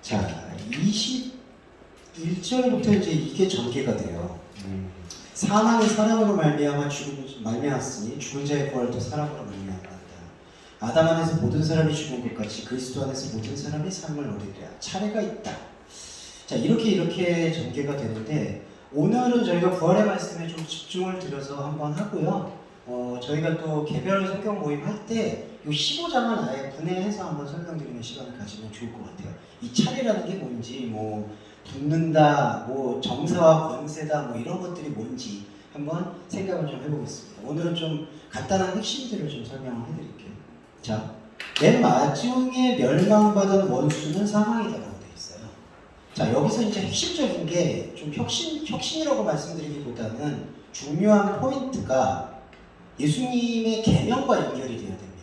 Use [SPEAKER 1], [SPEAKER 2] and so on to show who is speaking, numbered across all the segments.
[SPEAKER 1] 자, 21절부터 이제 이게 전개가 돼요. 사망이 사람으로 말미암았으니 죽은 자의 부활도 사람으로 말미암았다. 아담 안에서 모든 사람이 죽은 것 같이 그리스도 안에서 모든 사람이 삶을 얻으리라. 차례가 있다. 자, 이렇게 전개가 되는데 오늘은 저희가 부활의 말씀에 좀 집중을 들여서 한번 하고요. 저희가 또 개별 성경 모임 할 때 이 15장은 아예 분해해서 한번 설명드리는 시간을 가지면 좋을 것 같아요. 이 차례라는 게 뭔지, 뭐 붙는다, 뭐 정사와 권세다, 뭐 이런 것들이 뭔지 한번 생각을 좀 해보겠습니다. 오늘은 좀 간단한 핵심들을 좀 설명을 해드릴게요. 자, 맨 마지막에 멸망받은 원수는 사망이다라고 되어 있어요. 자, 여기서 이제 핵심적인 게 좀 혁신이라고 말씀드리기보다는 중요한 포인트가 예수님의 계명과 연결이 되어야 됩니다.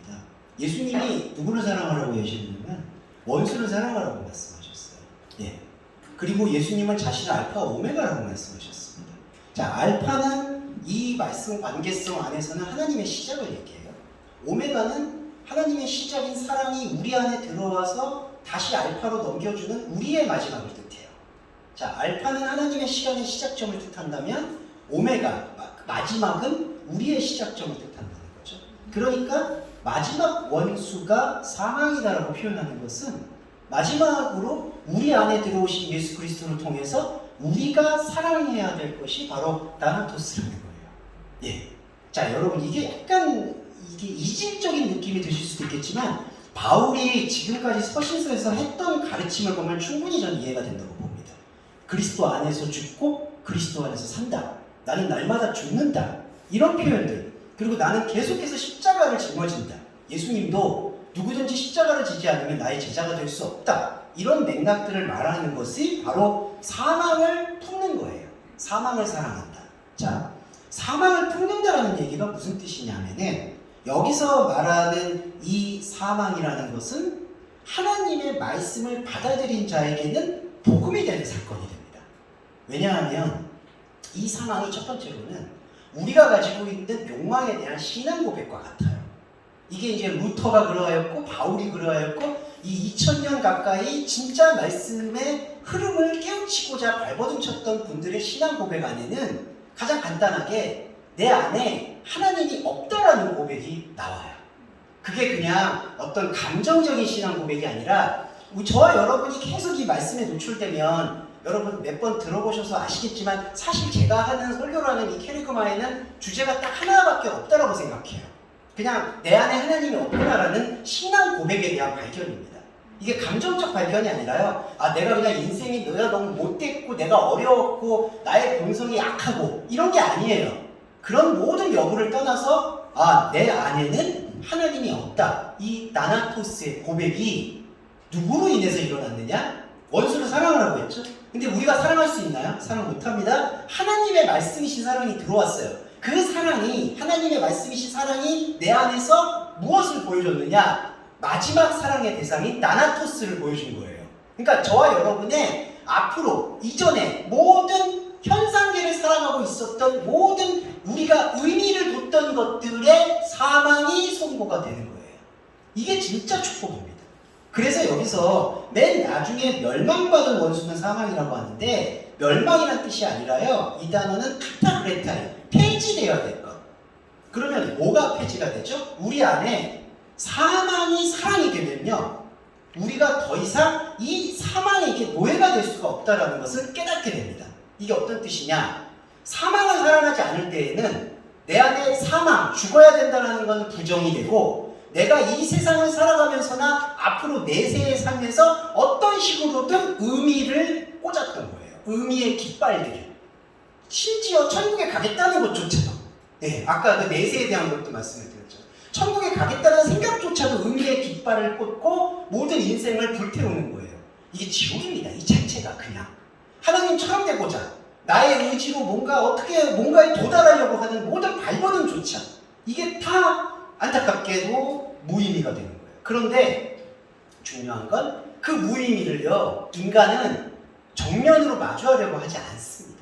[SPEAKER 1] 예수님이 누구를 사랑하라고 하시냐면 원수를 사랑하라고 말씀하셨어요. 예. 그리고 예수님은 자신을 알파 오메가라고 말씀하셨습니다. 자, 알파는 이 말씀 관계성 안에서는 하나님의 시작을 얘기해요. 오메가는 하나님의 시작인 사랑이 우리 안에 들어와서 다시 알파로 넘겨주는 우리의 마지막을 뜻해요. 자, 알파는 하나님의 시간의 시작점을 뜻한다면 오메가, 마지막은 우리의 시작점을 뜻한다는 거죠. 그러니까 마지막 원수가 사망이다라고 표현하는 것은 마지막으로 우리 안에 들어오신 예수 그리스도를 통해서 우리가 사랑해야 될 것이 바로 다나토스라는 거예요. 예. 자, 여러분 이게 약간 이질적인 느낌이 드실 수도 있겠지만 바울이 지금까지 서신서에서 했던 가르침을 보면 충분히 전 이해가 된다고 봅니다. 그리스도 안에서 죽고 그리스도 안에서 산다. 나는 날마다 죽는다. 이런 표현들. 그리고 나는 계속해서 십자가를 짊어진다. 예수님도 누구든지 십자가를 지지 않으면 나의 제자가 될 수 없다. 이런 맥락들을 말하는 것이 바로 사망을 품는 거예요. 사망을 사랑한다. 자, 사망을 품는다라는 얘기가 무슨 뜻이냐면은 여기서 말하는 이 사망이라는 것은 하나님의 말씀을 받아들인 자에게는 복음이 되는 사건이 됩니다. 왜냐하면 이 사망이 첫 번째로는 우리가 가지고 있는 욕망에 대한 신앙 고백과 같아요. 이게 이제 루터가 그러하였고 바울이 그러하였고 이 2000년 가까이 진짜 말씀의 흐름을 깨우치고자 발버둥 쳤던 분들의 신앙 고백 안에는 가장 간단하게 내 안에 하나님이 없다라는 고백이 나와요. 그게 그냥 어떤 감정적인 신앙 고백이 아니라 저와 여러분이 계속 이 말씀에 노출되면 여러분 몇 번 들어보셔서 아시겠지만 사실 제가 하는 설교를 하는 이 캐리그마에는 주제가 딱 하나밖에 없다라고 생각해요. 그냥 내 안에 하나님이 없구나라는 신앙 고백에 대한 발견입니다. 이게 감정적 발견이 아니라요. 내가 그냥 인생이 내가 너무 못됐고 내가 어려웠고 나의 본성이 약하고 이런 게 아니에요. 그런 모든 여부를 떠나서 내 안에는 하나님이 없다. 이 나나토스의 고백이 누구로 인해서 일어났느냐? 원수를 사랑하라고 했죠. 근데 우리가 사랑할 수 있나요? 사랑 못합니다. 하나님의 말씀이신 사랑이 들어왔어요. 그 사랑이, 하나님의 말씀이신 사랑이 내 안에서 무엇을 보여줬느냐? 마지막 사랑의 대상인 나나토스를 보여준 거예요. 그러니까 저와 여러분의 앞으로, 이전에 모든 현상계를 사랑하고 있었던 모든 우리가 의미를 뒀던 것들의 사망이 선고가 되는 거예요. 이게 진짜 축복입니다. 그래서 여기서 맨 나중에 멸망받은 원수는 사망이라고 하는데 멸망이란 뜻이 아니라요. 이 단어는 카타그레타이, 폐지되어야 될 것. 그러면 뭐가 폐지가 되죠? 우리 안에 사망이 사랑이 되면요. 우리가 더 이상 이 사망에게 노예가 될 수가 없다는 것을 깨닫게 됩니다. 이게 어떤 뜻이냐? 사망을 사랑하지 않을 때에는 내 안에 사망, 죽어야 된다는 것은 부정이 되고 내가 이 세상을 살아가면서나 앞으로 내세의 삶에서 어떤 식으로든 의미를 꽂았던 거예요. 의미의 깃발들을. 심지어 천국에 가겠다는 것조차도. 네, 아까 그 내세에 대한 것도 말씀을 드렸죠. 천국에 가겠다는 생각조차도 의미의 깃발을 꽂고 모든 인생을 불태우는 거예요. 이게 지옥입니다. 이 자체가 그냥. 하나님처럼 되고자 나의 의지로 뭔가에 도달하려고 하는 모든 발버둥조차 이게 다 안타깝게도 무의미가 되는 거예요. 그런데 중요한 건 그 무의미를요, 인간은 정면으로 마주하려고 하지 않습니다.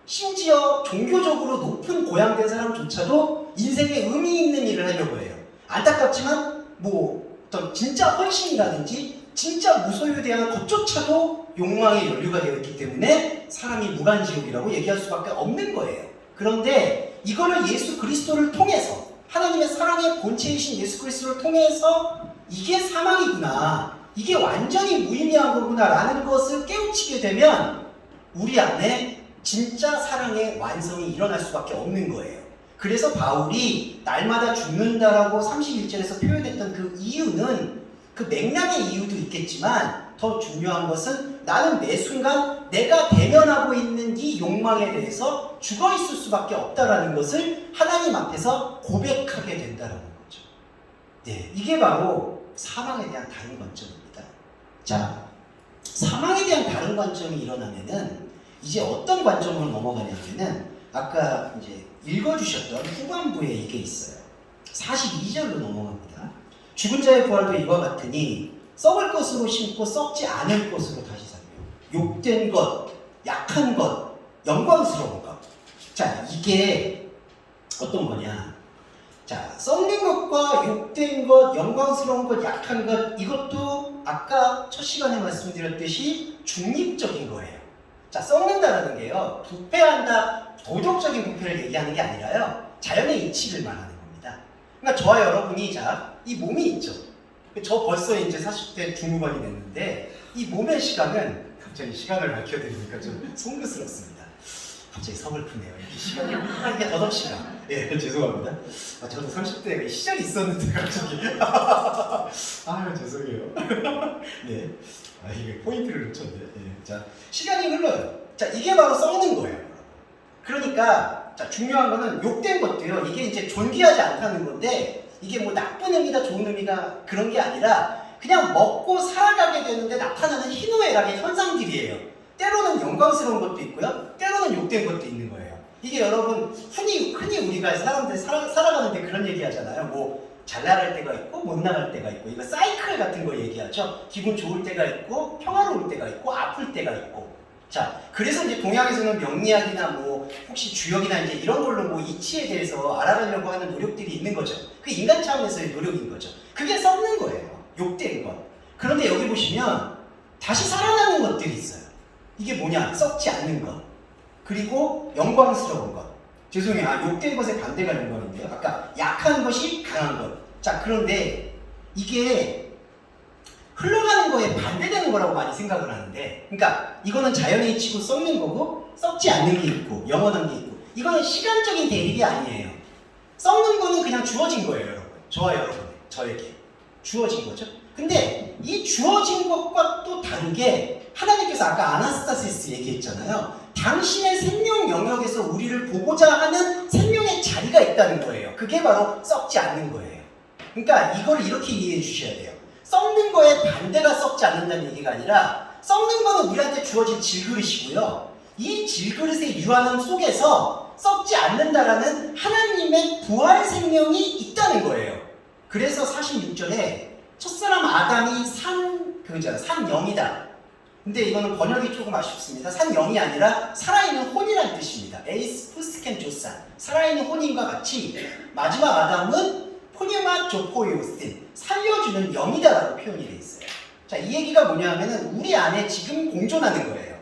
[SPEAKER 1] 심지어 종교적으로 높은 고양된 사람조차도 인생에 의미 있는 일을 하려고 해요. 안타깝지만 어떤 진짜 헌신이라든지 진짜 무소유에 대한 것조차도 욕망의 연류가 되어 있기 때문에 사람이 무간지옥이라고 얘기할 수밖에 없는 거예요. 그런데 이거를 예수 그리스도를 통해서, 하나님의 사랑의 본체이신 예수 그리스도를 통해서 이게 사망이구나, 이게 완전히 무의미한 거구나 라는 것을 깨우치게 되면 우리 안에 진짜 사랑의 완성이 일어날 수밖에 없는 거예요. 그래서 바울이 날마다 죽는다라고 31절에서 표현했던 그 이유는, 그 맥락의 이유도 있겠지만 더 중요한 것은 나는 매 순간 내가 대면하고 있는 이 욕망에 대해서 죽어 있을 수밖에 없다라는 것을 하나님 앞에서 고백하게 된다라는 거죠. 네, 이게 바로 사망에 대한 다른 관점입니다. 자, 사망에 대한 다른 관점이 일어나면은 이제 어떤 관점으로 넘어가냐면은 아까 이제 읽어주셨던 후반부에 이게 있어요. 42절로 넘어갑니다. 죽은 자의 부활도 이와 같으니 썩을 것으로 심고 썩지 않을 것으로 다시 살며 욕된 것, 약한 것, 영광스러운 것. 자, 이게 어떤 거냐. 자, 썩는 것과 욕된 것, 영광스러운 것, 약한 것, 이것도 아까 첫 시간에 말씀드렸듯이 중립적인 거예요. 자, 썩는다라는 게요, 부패한다, 도덕적인 부패를 얘기하는 게 아니라요, 자연의 이치를 말하는 겁니다. 그러니까 저와 여러분이, 자, 이 몸이 있죠. 저 벌써 이제 40대 중후반이 됐는데 이 몸의 시간은, 갑자기 시간을 밝혀드리니까 좀 송구스럽습니다. 갑자기 서글프네요. 이 시간이 이게 덧없이나. 예, 죄송합니다. 저도 30대에 시절이 있었는데 갑자기. 아유, 죄송해요. 네. 이게 포인트를 놓쳤네. 예. 자, 시간이 흘러요. 자, 이게 바로 썩는 거예요. 그러니까, 자, 중요한 거는 욕된 것도요, 이게 이제 존귀하지 않다는 건데, 이게 뭐 나쁜 의미다, 좋은 의미가 그런 게 아니라, 그냥 먹고 살아가게 되는데 나타나는 희노애락의 현상들이에요. 때로는 영광스러운 것도 있고요, 때로는 욕된 것도 있는 거예요. 이게 여러분, 흔히 우리가 사람들이 살아가는데 그런 얘기 하잖아요. 뭐, 잘 나갈 때가 있고 못 나갈 때가 있고, 이거 사이클 같은 거 얘기하죠. 기분 좋을 때가 있고 평화로울 때가 있고 아플 때가 있고. 자, 그래서 이제 동양에서는 명리학이나 뭐 혹시 주역이나 이제 이런 걸로 뭐 이치에 대해서 알아가려고 하는 노력들이 있는 거죠. 그 인간 차원에서의 노력인 거죠. 그게 썩는 거예요. 욕된 것. 그런데 여기 보시면 다시 살아나는 것들이 있어요. 이게 뭐냐? 썩지 않는 것. 그리고 영광스러운 것. 죄송해요. 욕된 것의 반대가 영광인데요. 아까 약한 것이 강한 것. 자, 그런데 이게 흘러가는 거에 반대되는 거라고 많이 생각을 하는데, 그러니까 이거는 자연의 이치고 썩는 거고, 썩지 않는 게 있고 영원한 게 있고, 이거는 시간적인 대립이 아니에요. 썩는 거는 그냥 주어진 거예요, 여러분. 저와 여러분, 저에게 주어진 거죠. 근데 이 주어진 것과 또 다르게 하나님께서 아까 아나스타시스 얘기했잖아요. 당신의 생명 영역에서 우리를 보고자 하는 생명의 자리가 있다는 거예요. 그게 바로 썩지 않는 거예요. 그러니까 이걸 이렇게 이해해 주셔야 돼요. 썩는 거에 반대가 썩지 않는다는 얘기가 아니라, 썩는 거는 우리한테 주어진 질그릇이고요, 이 질그릇의 유한함 속에서 썩지 않는다라는 하나님의 부활 생명이 있다는 거예요. 그래서 46절에 첫사람 아담이 산영이다. 근데 이거는 번역이 조금 아쉽습니다. 산영이 아니라 살아있는 혼이라는 뜻입니다. 에이스 푸스켄 조산, 살아있는 혼인과 같이 마지막 아담은 포니마 조포이오스, 살려주는 영이다라고 표현이 되어 있어요. 자, 이 얘기가 뭐냐 하면은 우리 안에 지금 공존하는 거예요.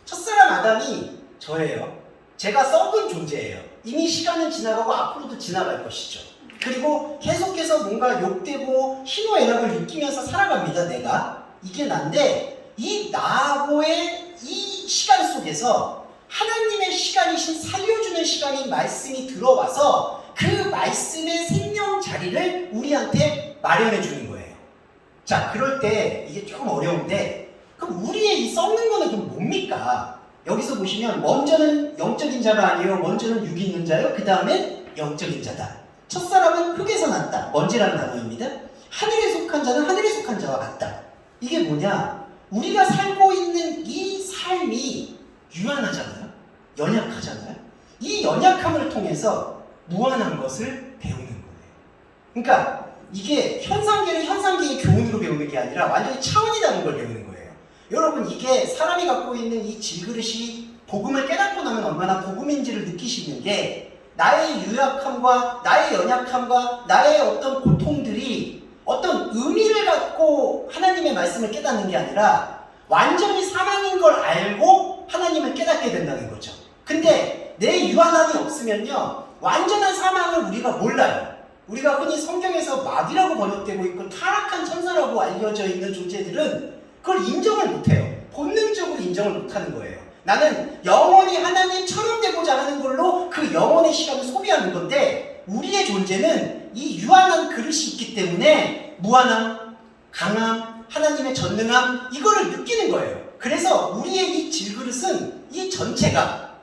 [SPEAKER 1] 첫사람 아담이 저예요. 제가 썩은 존재예요. 이미 시간은 지나가고 앞으로도 지나갈 것이죠. 그리고 계속해서 뭔가 욕되고 희노애락을 느끼면서 살아갑니다, 내가. 이게 난데, 이 나하고의 이 시간 속에서 하나님의 시간이신 살려주는 시간인 말씀이 들어와서 그 말씀의 생명 자리를 우리한테 마련해 주는 거예요. 자, 그럴 때 이게 조금 어려운데, 그럼 우리의 이 썩는 거는 그럼 뭡니까? 여기서 보시면 먼저는 영적인 자가 아니에요. 먼저는 육이 있는 자요. 그 다음에 영적인 자다. 첫사람은 흙에서 났다. 먼지라는 단어입니다. 하늘에 속한 자는 하늘에 속한 자와 같다. 이게 뭐냐? 우리가 살고 있는 이 삶이 유한하잖아요. 연약하잖아요. 이 연약함을 통해서 무한한 것을 배우는 거예요. 그러니까 이게 현상계를 현상계의 교훈으로 배우는 게 아니라 완전히 차원이 다른 걸 배우는 거예요. 여러분, 이게 사람이 갖고 있는 이 질그릇이 복음을 깨닫고 나면 얼마나 복음인지를 느끼시는 게, 나의 유약함과 나의 연약함과 나의 어떤 고통들이 어떤 의미를 갖고 하나님의 말씀을 깨닫는 게 아니라 완전히 사망인 걸 알고 하나님을 깨닫게 된다는 거죠. 근데 내 유한함이 없으면요, 완전한 사망을 우리가 몰라요. 우리가 흔히 성경에서 마귀라고 번역되고 있고 타락한 천사라고 알려져 있는 존재들은 그걸 인정을 못해요. 본능적으로 인정을 못하는 거예요. 나는 영원히 하나님처럼 되고자 하는 걸로 그 영혼의 시간을 소비하는 건데, 우리의 존재는 이 유한한 그릇이 있기 때문에 무한함, 강함, 하나님의 전능함, 이거를 느끼는 거예요. 그래서 우리의 이 질그릇은 이 전체가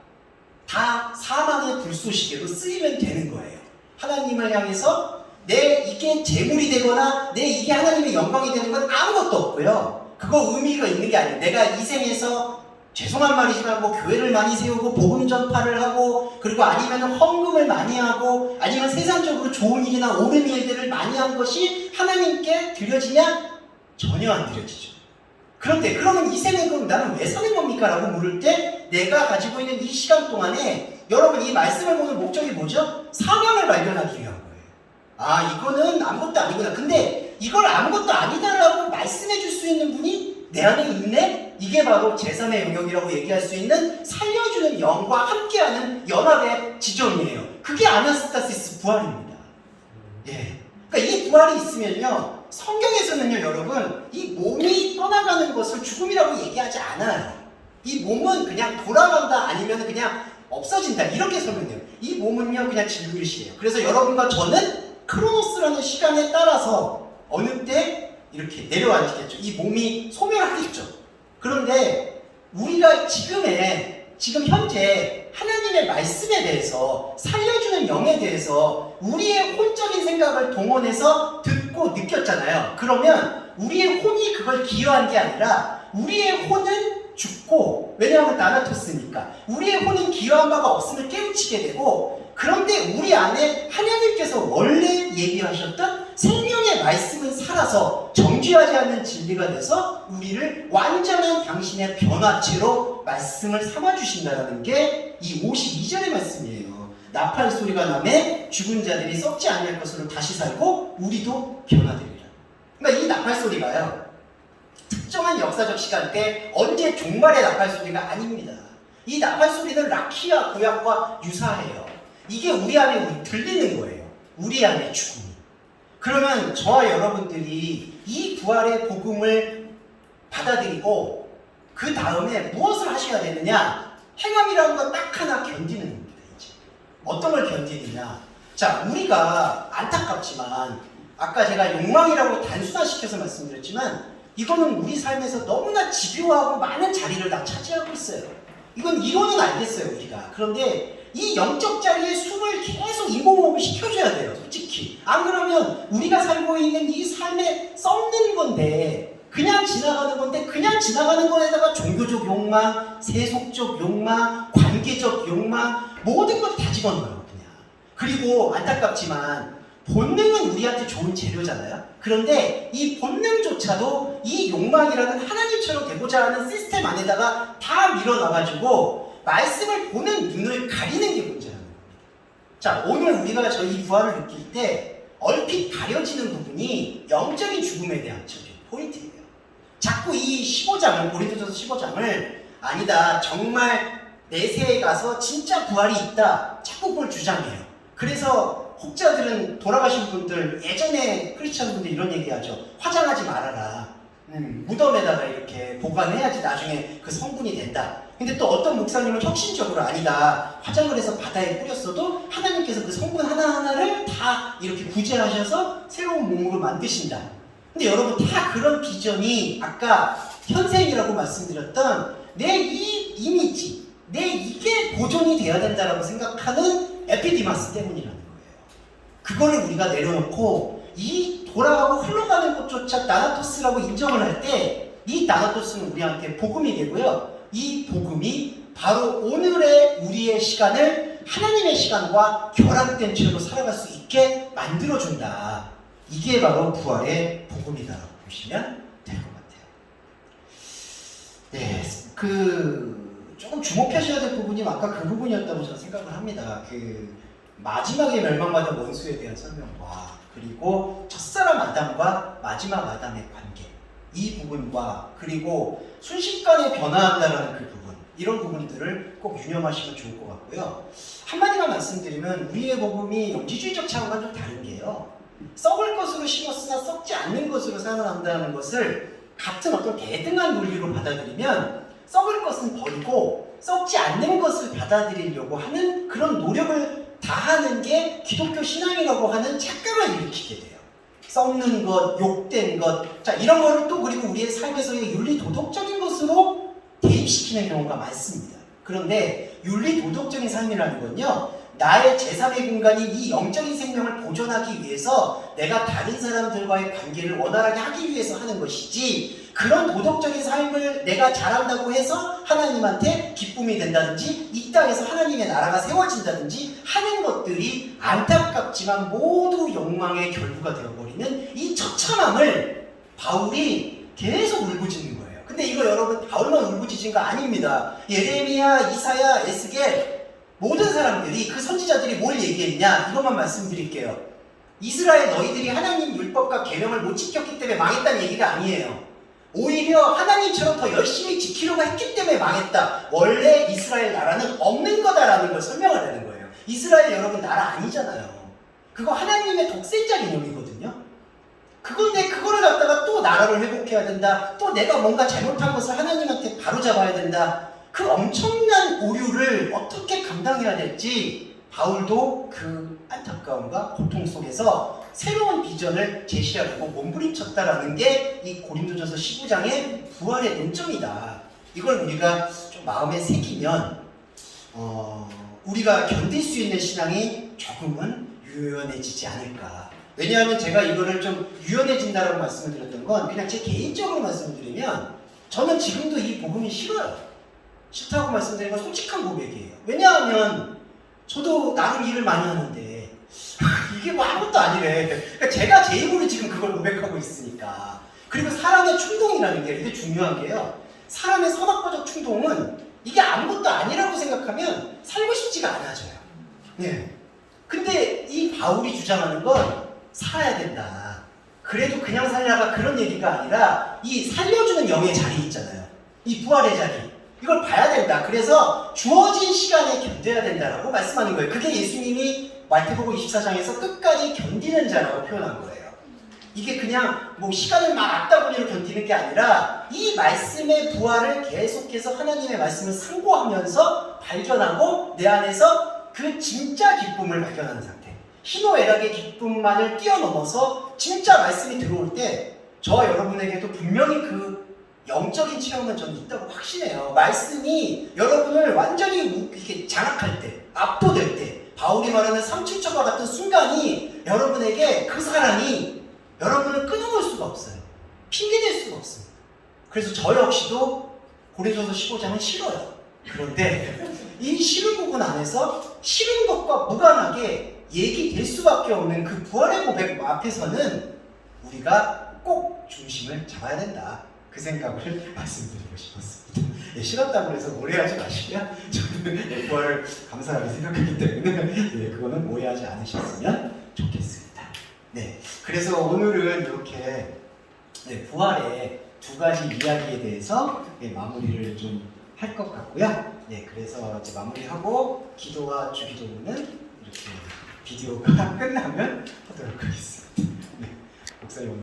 [SPEAKER 1] 다 사망의 불쏘시개로 쓰이면 되는 거예요. 하나님을 향해서 내 이게 재물이 되거나 내 이게 하나님의 영광이 되는 건 아무것도 없고요. 그거 의미가 있는 게 아니에요. 내가 이 생에서 죄송한 말이지만 뭐 교회를 많이 세우고 복음 전파를 하고, 그리고 아니면 헌금을 많이 하고, 아니면 세상적으로 좋은 일이나 옳은 일들을 많이 한 것이 하나님께 드려지냐? 전혀 안 드려지죠. 그런데 그러면 이 생에 그럼 나는 왜 사는 겁니까? 라고 물을 때 내가 가지고 있는 이 시간 동안에 여러분 이 말씀을 보는 목적이 뭐죠? 사명을 발견하기 위한 거예요. 아, 이거는 아무것도 아니구나. 근데 이걸 아무것도 아니다라고 말씀해 줄 수 있는 분이 내 안에 있네? 이게 바로 제3의 영역이라고 얘기할 수 있는 살려주는 영과 함께하는 연합의 지점이에요. 그게 아나스타시스 부활입니다. 예. 그러니까 이 부활이 있으면요, 성경에서는요, 여러분, 이 몸이 떠나가는 것을 죽음이라고 얘기하지 않아요. 이 몸은 그냥 돌아간다, 아니면 그냥 없어진다, 이렇게 설명해요. 이 몸은요, 그냥 질그릇이에요. 그래서 여러분과 저는 크로노스라는 시간에 따라서 어느 때 이렇게 내려앉겠죠. 이 몸이 소멸하겠죠. 그런데 우리가 지금 현재 하나님의 말씀에 대해서, 살려주는 영에 대해서 우리의 혼적인 생각을 동원해서 듣고 느꼈잖아요. 그러면 우리의 혼이 그걸 기여한 게 아니라 우리의 혼은 죽고, 왜냐하면 나나토스니까 우리의 혼은 기여한 바가 없음을 깨우치게 되고, 그런데 우리 안에 하나님께서 원래 예비하셨던 생명의 말씀은 살아서 정죄하지 않는 진리가 돼서 우리를 완전한 당신의 변화체로 말씀을 삼아주신다는 게 이 52절의 말씀이에요. 나팔 소리가 나매 죽은 자들이 썩지 아니할 것으로 다시 살고 우리도 변화되리라. 그러니까 이 나팔 소리가요, 특정한 역사적 시간대 언제 종말의 나팔 소리가 아닙니다. 이 나팔 소리는 라키아 구약과 유사해요. 이게 우리 안에 들리는 거예요. 우리 안에 죽음이. 그러면 저와 여러분들이 이 부활의 복음을 받아들이고 그 다음에 무엇을 하셔야 되느냐? 행함이라는 건 딱 하나 견디는 겁니다. 이제 어떤 걸 견디느냐? 자, 우리가 안타깝지만 아까 제가 욕망이라고 단순화시켜서 말씀드렸지만 이거는 우리 삶에서 너무나 집요하고 많은 자리를 다 차지하고 있어요. 이건 이론은 알겠어요, 우리가. 그런데 이 영적 자리에 숨을 계속 이모호흡을 시켜줘야 돼요, 솔직히. 안 그러면 우리가 살고 있는 이 삶에 썩는 건데, 그냥 지나가는 건데, 그냥 지나가는 거에다가 종교적 욕망, 세속적 욕망, 관계적 욕망, 모든 걸 다 집어넣어요, 그냥. 그리고 안타깝지만 본능은 우리한테 좋은 재료잖아요. 그런데 이 본능조차도 이 욕망이라는 하나님처럼 되고자 하는 시스템 안에다가 다 밀어넣어가지고 말씀을 보는 눈을 가리는 게 문제라는 겁니다. 자, 오늘 우리가 저희 부활을 느낄 때 얼핏 가려지는 부분이 영적인 죽음에 대한 포인트예요. 자꾸 이 15장을, 고린도전서 15장을 아니다, 정말 내세에 가서 진짜 부활이 있다, 자꾸 그걸 주장해요. 그래서 혹자들은, 돌아가신 분들, 예전에 크리스찬 분들 이런 얘기하죠. 화장하지 말아라. 무덤에다가 이렇게 보관해야지 나중에 그 성분이 된다. 근데 또 어떤 목사님은 혁신적으로 아니다, 화장을 해서 바다에 뿌렸어도 하나님께서 그 성분 하나하나를 다 이렇게 구제하셔서 새로운 몸으로 만드신다. 근데 여러분, 다 그런 비전이 아까 현생이라고 말씀드렸던 내 이 이미지, 내 이게 보존이 돼야 된다라고 생각하는 에피디마스 때문이라는 거예요. 그거를 우리가 내려놓고 이 돌아가고 흘러가는 것조차 나나토스라고 인정을 할 때 이 나나토스는 우리한테 복음이 되고요. 이 복음이 바로 오늘의 우리의 시간을 하나님의 시간과 결합된 채로 살아갈 수 있게 만들어준다. 이게 바로 부활의 복음이다라고 보시면 될 것 같아요. 네, 조금 주목하셔야 될 부분이 아까 그 부분이었다고 저는 생각을 합니다. 마지막에 멸망받은 원수에 대한 설명. 와, 그리고 첫사람 아담과 마지막 아담의 관계, 이 부분과 그리고 순식간에 변화한다는 그 부분, 이런 부분들을 꼭 유념하시면 좋을 것 같고요. 한마디만 말씀드리면 우리의 복음이 영지주의적 차원과 좀 다른 게요. 썩을 것으로 심었으나 썩지 않는 것으로 살아난다는 것을 같은 어떤 대등한 논리로 받아들이면 썩을 것은 버리고 썩지 않는 것을 받아들이려고 하는 그런 노력을 다하는 게 기독교 신앙이라고 하는 착각을 일으키게 돼요. 썩는 것, 욕된 것, 자 이런 거를 또 그리고 우리의 삶에서의 윤리 도덕적인 것으로 대입시키는 경우가 많습니다. 그런데 윤리 도덕적인 삶이라는 건요, 나의 제3의 공간이 이 영적인 생명을 보존하기 위해서 내가 다른 사람들과의 관계를 원활하게 하기 위해서 하는 것이지, 그런 도덕적인 삶을 내가 잘한다고 해서 하나님한테 기쁨이 된다든지 이 땅에서 하나님의 나라가 세워진다든지 하는 것들이 안타깝지만 모두 욕망의 결부가 되어버리는 이 처참함을 바울이 계속 울부짖는 거예요. 근데 이거 여러분 바울만 울부짖은 거 아닙니다. 예레미야, 이사야, 에스겔 모든 사람들이, 그 선지자들이 뭘 얘기했냐, 이것만 말씀드릴게요. 이스라엘 너희들이 하나님 율법과 계명을 못 지켰기 때문에 망했다는 얘기가 아니에요. 오히려 하나님처럼 더 열심히 지키려고 했기 때문에 망했다. 원래 이스라엘 나라는 없는 거다라는 걸 설명을 하는 거예요. 이스라엘 여러분 나라 아니잖아요. 그거 하나님의 독생자 개념이거든요. 그건데 그거를 갖다가 또 나라를 회복해야 된다. 또 내가 뭔가 잘못한 것을 하나님한테 바로잡아야 된다. 그 엄청난 오류를 어떻게 감당해야 될지 바울도 그 안타까움과 고통 속에서 새로운 비전을 제시하고 몸부림쳤다라는 게 이 고린도전서 15장의 부활의 논점이다. 이걸 우리가 좀 마음에 새기면 우리가 견딜 수 있는 신앙이 조금은 유연해지지 않을까. 왜냐하면 제가 이거를 좀 유연해진다라고 말씀을 드렸던 건 그냥 제 개인적으로 말씀을 드리면 저는 지금도 이 복음이 싫어요. 싫다고 말씀드리는 건 솔직한 고백이에요. 왜냐하면 저도 나름 일을 많이 하는데 이게 뭐 아무것도 아니래. 그러니까 제가 제 입으로 지금 그걸 고백하고 있으니까. 그리고 사람의 충동이라는 게, 이게 중요한 게요, 사람의 선악과적 충동은 이게 아무것도 아니라고 생각하면 살고 싶지가 않아져요. 네. 근데 이 바울이 주장하는 건 살아야 된다. 그래도 그냥 살려가 그런 얘기가 아니라 이 살려주는 영의 자리 있잖아요. 이 부활의 자리. 이걸 봐야 된다. 그래서 주어진 시간에 견뎌야 된다라고 말씀하는 거예요. 그게 예수님이 마태복음 24장에서 끝까지 견디는 자라고 표현한 거예요. 이게 그냥 뭐 시간을 막 앞다구리로 견디는 게 아니라 이 말씀의 부활을 계속해서 하나님의 말씀을 상고하면서 발견하고 내 안에서 그 진짜 기쁨을 발견하는 상태. 희노애락의 기쁨만을 뛰어넘어서 진짜 말씀이 들어올 때 저와 여러분에게도 분명히 그 영적인 체험은 저는 있다고 확신해요. 말씀이 여러분을 완전히 이렇게 장악할 때, 압도될 때, 바울이 말하는 삼칠초과 같은 순간이 여러분에게 그 사랑이 여러분을 끊어놓을 수가 없어요. 핑계댈 수가 없습니다. 그래서 저 역시도 고린도서 15장은 싫어요. 그런데 이 싫은 부분 안에서 싫은 것과 무관하게 얘기될 수밖에 없는 그 부활의 고백 앞에서는 우리가 꼭 중심을 잡아야 된다. 그 생각을 말씀드리고 싶었습니다. 예, 싫었다고 해서 오해하지 마시고요. 저는 부활을 감사하게 생각하기 때문에 예, 그거는 오해하지 않으셨으면 좋겠습니다. 네, 그래서 오늘은 이렇게 부활의 두 가지 이야기에 대해서 마무리를 좀 할 것 같고요. 네, 그래서 이제 마무리하고 기도와 주기도는 이렇게 비디오가 끝나면 하도록 하겠습니다. 네, 목사님.